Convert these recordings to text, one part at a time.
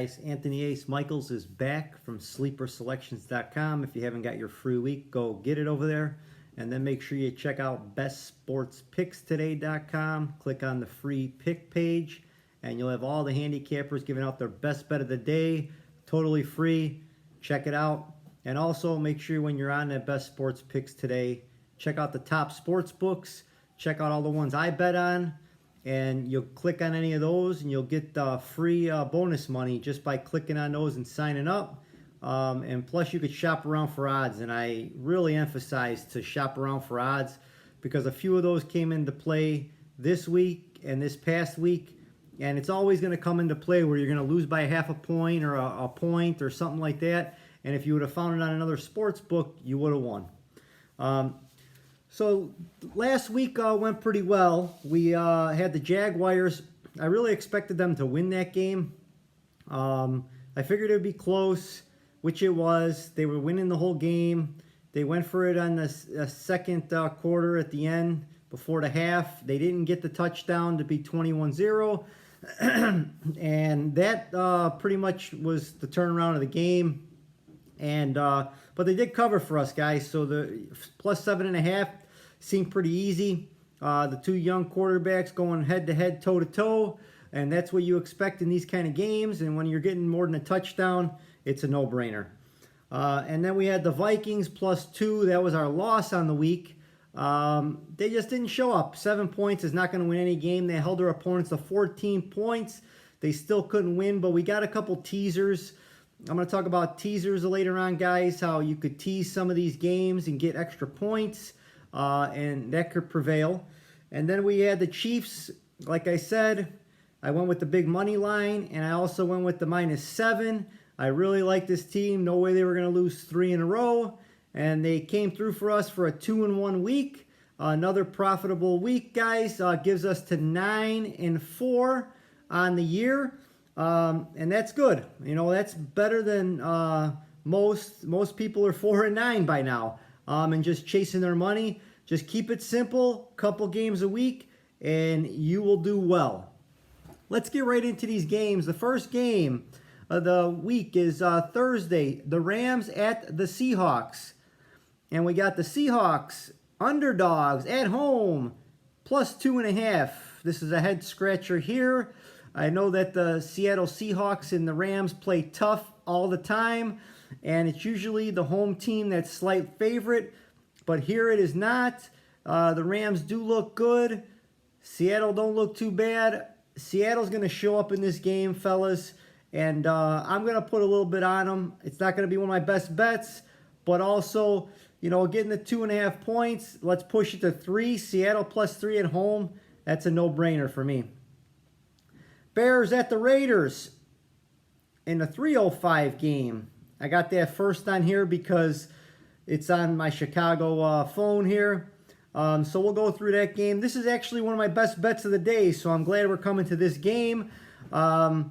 guys? Anthony Ace Michaels is back from sleeperselections.com. If you haven't got your free week, go get it over there. And then make sure you check out bestsportspickstoday.com. Click on the free pick page, and you'll have all the handicappers giving out their best bet of the day, totally free. Check it out. And also make sure when you're on that Best Sports Picks Today, check out the top sports books. Check out all the ones I bet on. And you'll click on any of those and you'll get free bonus money just by clicking on those and signing up. And plus you could shop around for odds, and I really emphasize to shop around for odds because a few of those came into play this week and this past week, and it's always going to come into play where you're going to lose by half a point or a point or something like that, and if you would have found it on another sports book, you would have won. So last week went pretty well. We had the Jaguars. I really expected them to win that game. I figured it would be close, which it was. They were winning the whole game. They went for it on the second quarter at the end before the half. They didn't get the touchdown to be 21-0. And that pretty much was the turnaround of the game. And but they did cover for us, guys. So the plus 7.5 seemed pretty easy. The two young quarterbacks going head-to-head, toe-to-toe, and that's what you expect in these kind of games. And when you're getting more than a touchdown, it's a no-brainer. And then we had the Vikings plus 2. That was our loss on the week. They just didn't show up. 7 points is not going to win any game. They held their opponents to 14 points. They still couldn't win, but we got a couple teasers. I'm going to talk about teasers later on, guys, how you could tease some of these games and get extra points, and that could prevail. And then we had the Chiefs. Like I said, I went with the big money line, and I also went with the -7. I really like this team. No way they were going to lose 3 in a row, and they came through for us for a 2-1 week. Another profitable week, guys. Gives us to 9-4 on the year. And that's good. You know, that's better than most people are 4-9 by now, and just chasing their money. Just keep it simple, couple games a week, and you will do well. Let's get right into these games. The first game of the week is Thursday, the Rams at the Seahawks. And we got the Seahawks underdogs at home, plus 2.5. This is a head scratcher here. I know that the Seattle Seahawks and the Rams play tough all the time, and it's usually the home team that's slight favorite, but here it is not. The Rams do look good. Seattle don't look too bad. Seattle's going to show up in this game, fellas, and I'm going to put a little bit on them. It's not going to be one of my best bets, but also, you know, getting the 2.5 points, let's push it to 3. Seattle plus 3 at home, that's a no-brainer for me. Bears at the Raiders in the 3:05 game. I got that first on here because it's on my Chicago phone here. So we'll go through that game. This is actually one of my best bets of the day, so I'm glad we're coming to this game. I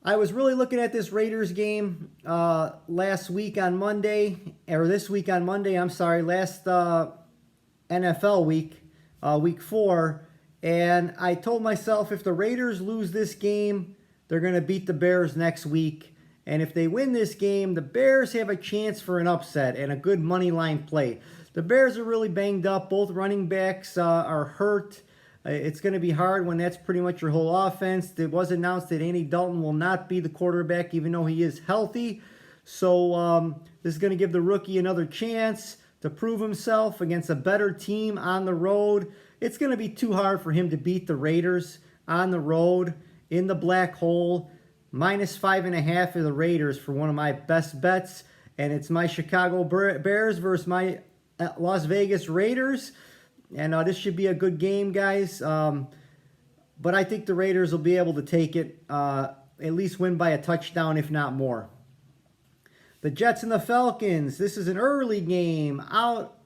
was really looking at this Raiders game last week on Monday, or this week on Monday, I'm sorry, last NFL week, week 4. And I told myself if the Raiders lose this game, they're going to beat the Bears next week. And if they win this game, the Bears have a chance for an upset and a good money line play. The Bears are really banged up. Both running backs are hurt. It's going to be hard when that's pretty much your whole offense. It was announced that Andy Dalton will not be the quarterback, even though he is healthy. So this is going to give the rookie another chance to prove himself against a better team on the road. It's going to be too hard for him to beat the Raiders on the road in the black hole. -5.5 of the Raiders for one of my best bets. And it's my Chicago Bears versus my Las Vegas Raiders. And this should be a good game, guys. But I think the Raiders will be able to take it, at least win by a touchdown, if not more. The Jets and the Falcons. This is an early game out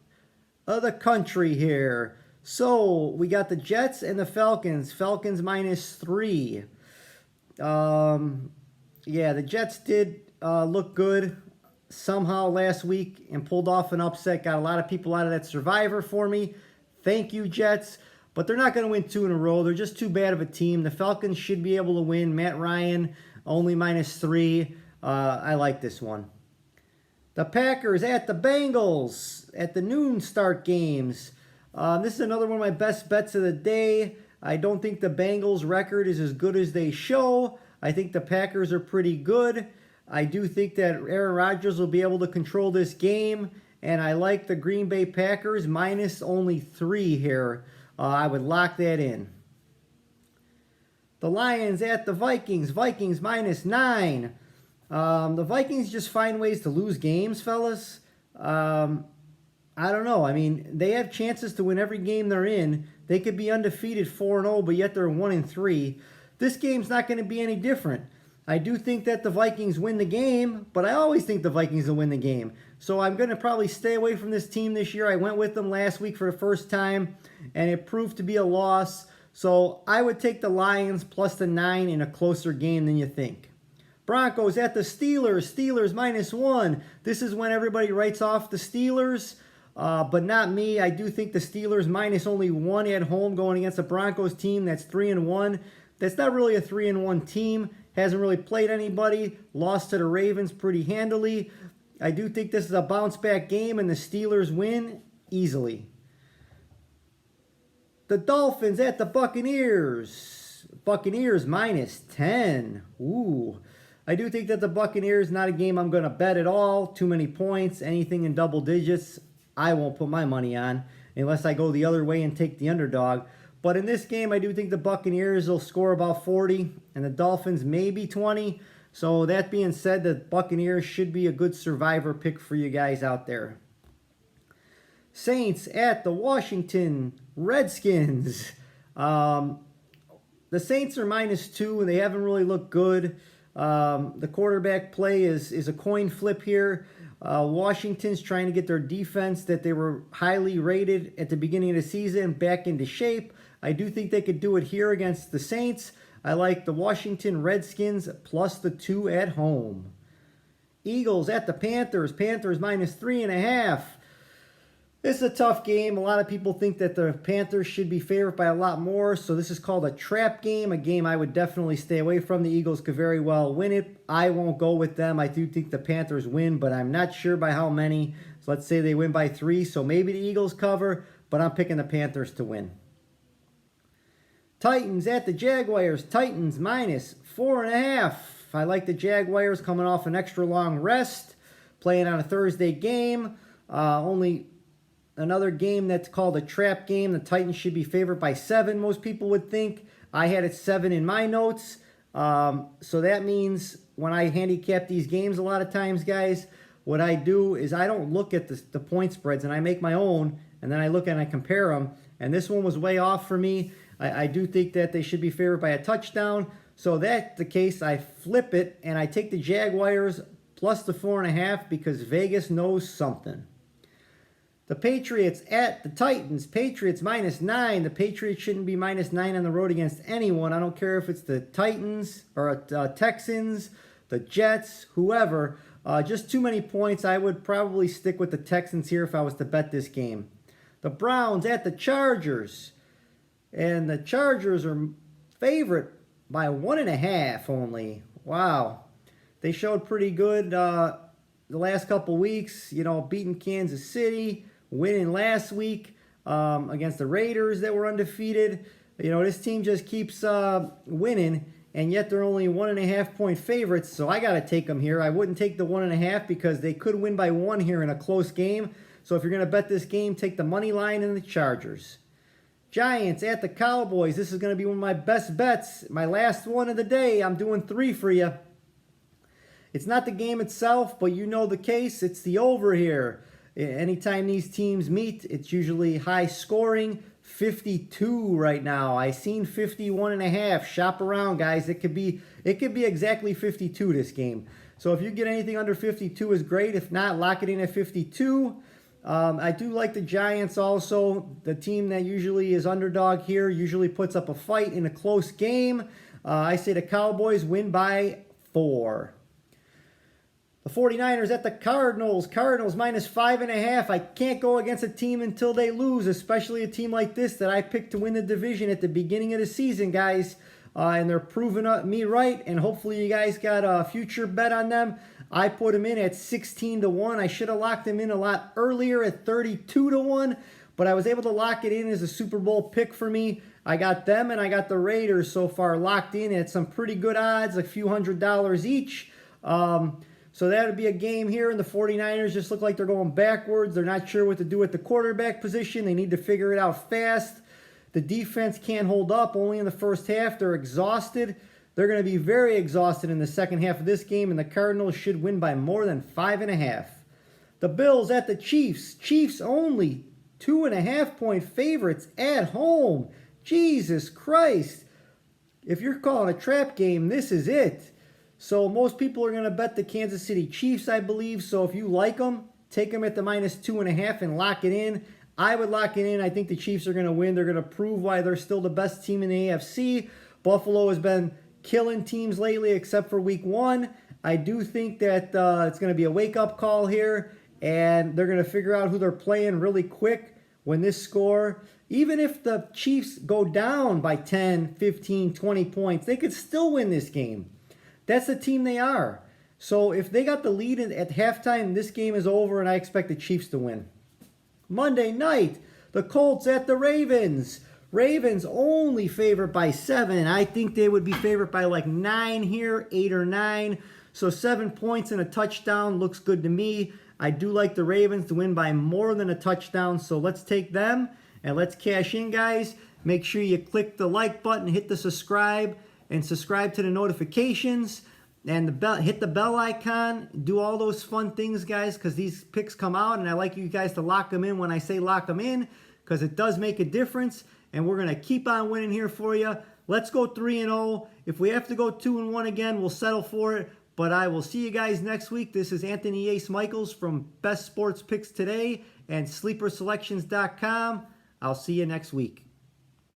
of the country here. So we got the Jets and the Falcons. Falcons -3. Yeah, the Jets did look good somehow last week and pulled off an upset. Got a lot of people out of that Survivor for me. Thank you, Jets. But they're not going to win 2 in a row. They're just too bad of a team. The Falcons should be able to win. Matt Ryan only -3. I like this one. The Packers at the Bengals at the noon start games. This is another one of my best bets of the day. I don't think the Bengals record is as good as they show. I think the Packers are pretty good. I do think that Aaron Rodgers will be able to control this game. And I like the Green Bay Packers minus only 3 here. I would lock that in. The Lions at the Vikings. Vikings -9. The Vikings just find ways to lose games, fellas. I don't know. I mean, they have chances to win every game they're in. They could be undefeated 4-0, but yet they're 1-3. This game's not going to be any different. I do think that the Vikings win the game, but I always think the Vikings will win the game. So I'm going to probably stay away from this team this year. I went with them last week for the first time, and it proved to be a loss. So I would take the Lions plus the 9 in a closer game than you think. Broncos at the Steelers. Steelers -1. This is when everybody writes off the Steelers, but not me. I do think the Steelers minus only 1 at home going against a Broncos team that's 3-1. That's not really a 3-1 team. Hasn't really played anybody. Lost to the Ravens pretty handily. I do think this is a bounce back game and the Steelers win easily. The Dolphins at the Buccaneers. Buccaneers -10. Ooh. I do think that the Buccaneers, not a game I'm going to bet at all. Too many points, anything in double digits, I won't put my money on unless I go the other way and take the underdog. But in this game, I do think the Buccaneers will score about 40 and the Dolphins maybe 20. So that being said, the Buccaneers should be a good survivor pick for you guys out there. Saints at the Washington Redskins. The Saints are -2 and they haven't really looked good. The quarterback play is a coin flip here. Washington's trying to get their defense that they were highly rated at the beginning of the season back into shape. I do think they could do it here against the Saints. I like the Washington Redskins plus the 2 at home. Eagles at the Panthers. Panthers -3.5. This is a tough game. A lot of people think that the Panthers should be favored by a lot more, so this is called a trap game, a game I would definitely stay away from. The Eagles could very well win it. I won't go with them. I do think the Panthers win, but I'm not sure by how many. So let's say they win by 3, so maybe the Eagles cover, but I'm picking the Panthers to win. Titans at the Jaguars. Titans -4.5. I like the Jaguars coming off an extra long rest, playing on a Thursday game. Only another game that's called a trap game. The Titans should be favored by 7, most people would think. I had it 7 in my notes. So that means when I handicap these games a lot of times, guys, what I do is I don't look at the point spreads, and I make my own, and then I look and I compare them. And this one was way off for me. I do think that they should be favored by a touchdown. So that's the case. I flip it, and I take the Jaguars plus the 4.5 because Vegas knows something. The Patriots at the Titans. Patriots -9. The Patriots shouldn't be -9 on the road against anyone. I don't care if it's the Titans or Texans, the Jets, whoever. Just too many points. I would probably stick with the Texans here if I was to bet this game. The Browns at the Chargers. And the Chargers are favorite by 1.5 only. Wow. They showed pretty good the last couple weeks. You know, beating Kansas City, winning last week against the Raiders that were undefeated. You know, this team just keeps winning, and yet they're only 1.5 point favorites. So I got to take them here. I wouldn't take the 1.5 because they could win by 1 here in a close game. So if you're going to bet this game, take the money line and the Chargers. Giants at the Cowboys. This is going to be one of my best bets. My last one of the day. I'm doing 3 for you. It's not the game itself, but you know the case. It's the over here. Anytime these teams meet, it's usually high scoring. 52 right now. I seen 51.5. Shop around, guys. It could be exactly 52 this game. So if you get anything under 52 is great. If not, lock it in at 52. I do like the Giants also. The team that usually is underdog here usually puts up a fight in a close game. I say the Cowboys win by 4. The 49ers at the Cardinals. Cardinals -5.5. I can't go against a team until they lose, especially a team like this that I picked to win the division at the beginning of the season, guys. and they're proving me right, and hopefully you guys got a future bet on them. I put them in at 16-1. I should have locked them in a lot earlier at 32-1, but I was able to lock it in as a Super Bowl pick for me. I got them and I got the Raiders so far locked in at some pretty good odds, a few $100s each. So that would be a game here, and the 49ers just look like they're going backwards. They're not sure what to do at the quarterback position. They need to figure it out fast. The defense can't hold up. Only in the first half. They're exhausted. They're going to be very exhausted in the second half of this game, and the Cardinals should win by more than 5.5. The Bills at the Chiefs. Chiefs only 2.5-point favorites at home. Jesus Christ. If you're calling a trap game, this is it. So most people are going to bet the Kansas City Chiefs, I believe. So if you like them, take them at the -2.5 and lock it in. I would lock it in. I think the Chiefs are going to win. They're going to prove why they're still the best team in the AFC. Buffalo has been killing teams lately except for week 1. I do think that it's going to be a wake-up call here, and they're going to figure out who they're playing really quick when this score. Even if the Chiefs go down by 10, 15, 20 points, they could still win this game. That's the team they are. So if they got the lead at halftime, this game is over, and I expect the Chiefs to win. Monday night, the Colts at the Ravens. Ravens only favored by 7. I think they would be favored by like 9 here, 8 or 9. So 7 points and a touchdown looks good to me. I do like the Ravens to win by more than a touchdown, so let's take them and let's cash in, guys. Make sure you click the like button, hit the subscribe, and subscribe to the notifications. And the bell, hit the bell icon. Do all those fun things, guys, because these picks come out, and I like you guys to lock them in when I say lock them in, because it does make a difference. And we're going to keep on winning here for you. Let's go 3-0. If we have to go 2-1 again, we'll settle for it. But I will see you guys next week. This is Anthony Ace Michaels from Best Sports Picks Today and SleeperSelections.com. I'll see you next week.